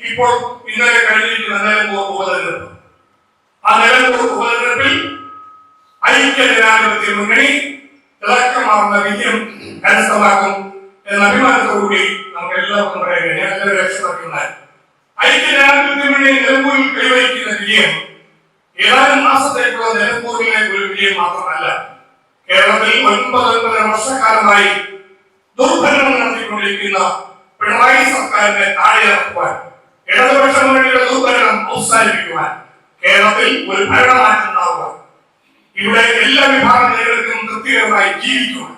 ഇപ്പോൾ ഇന്നലെ കഴിഞ്ഞിരിക്കുന്ന നിലമ്പൂർ ഉപതെരഞ്ഞെടുപ്പ്, ആ നിലമ്പൂർ ഉപതെരഞ്ഞെടുപ്പിൽ ഐക്യജനാധിപത്യ മുന്നണി തിളക്കമാർന്ന വിജയം കരസ്ഥമാക്കും എന്ന അഭിമാനത്തോടുകൂടി നമുക്ക് എല്ലാവർക്കും പറയുക. ഞാൻ എല്ലാവരും രക്ഷപ്പെട്ടുണ്ടായി. ഐക്യജനാധിപത്യ മുന്നണി നിലമ്പൂരിൽ കൈവരിക്കുന്ന വിജയം ഏതാനും മാസത്തേക്കുള്ള നിലമ്പൂരിലെ ഒരു വിജയം മാത്രമല്ല, കേരളത്തിൽ 9 വർഷക്കാലമായി ദുർഭരണം നടത്തിക്കൊണ്ടിരിക്കുന്ന പിണറായി സർക്കാരിനെ താഴെയിറക്കുവാൻ, ഇടതുപക്ഷ മുന്നണിയുടെ ദുർഭരണം അവസാനിപ്പിക്കുവാൻ, കേരളത്തിൽ ഒരു ഭരണമാറ്റം ഉണ്ടാവുക, ഇവിടെ എല്ലാ വിഭാഗം ജനങ്ങൾക്കും തൃപ്തികരമായി ജീവിക്കുവാൻ,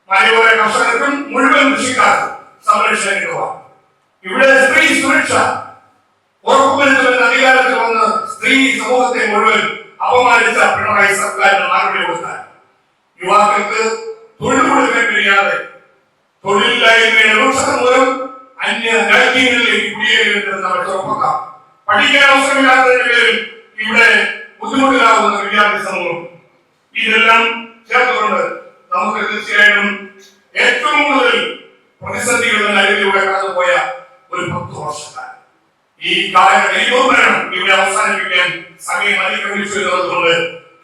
മലയോര കർഷകർക്കും മുഴുവൻ കൃഷിക്കാർക്കും സംരക്ഷണം കിട്ടുക, ഇവിടെ സ്ത്രീ സുരക്ഷ ഉറപ്പുവരുത്തുന്ന അധികാരത്തിൽ വന്ന് സ്ത്രീ സമൂഹത്തെ മുഴുവൻ അപമാനിച്ച പിണറായി സർക്കാരിന് മറുപടി കൊടുത്താൽ, യുവാക്കൾക്ക് തൊഴിൽ കൊടുക്കാൻ കഴിയാതെ തൊഴിലില്ലായ്മയുടെ രൂക്ഷത മൂലം അന്യ രാജ്യങ്ങളിലേക്ക് കുടിയേറിയിരുന്ന ചെറുപ്പക്കാർ, പഠിക്കാൻ അവസരമില്ലാത്തതിന്റെ പേരിൽ ഇവിടെ ബുദ്ധിമുട്ടിലാവുന്ന വിദ്യാർത്ഥി സമൂഹം, ഇതെല്ലാം ചേർത്തുകൊണ്ട് നമുക്ക് തീർച്ചയായും ഏറ്റവും കൂടുതൽ പ്രതിസന്ധികളുടെ അരികിലൂടെ കടന്നുപോയ ഒരു 10 വർഷക്കാലം ഈ ദുർഭരണം ഇവിടെ അവസാനിപ്പിക്കാൻ സമയം അതിക്രമിച്ചു എന്നതുകൊണ്ട്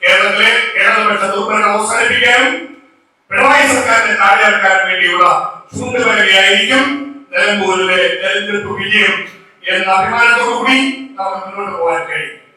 കേരളത്തിലെ ഇടതുപക്ഷ ദുർഭരണം അവസാനിപ്പിക്കാനും പിണറായി സർക്കാരിനെ താഴെയിറക്കാനും വേണ്ടിയുള്ള ചൂണ്ടുവരയായിരിക്കും നിലമ്പൂരിലെ തെരഞ്ഞെടുപ്പ് വിജയം എന്ന അഭിമാനത്തോടുകൂടി നമുക്ക് മുന്നോട്ട് പോകാൻ കഴിയും.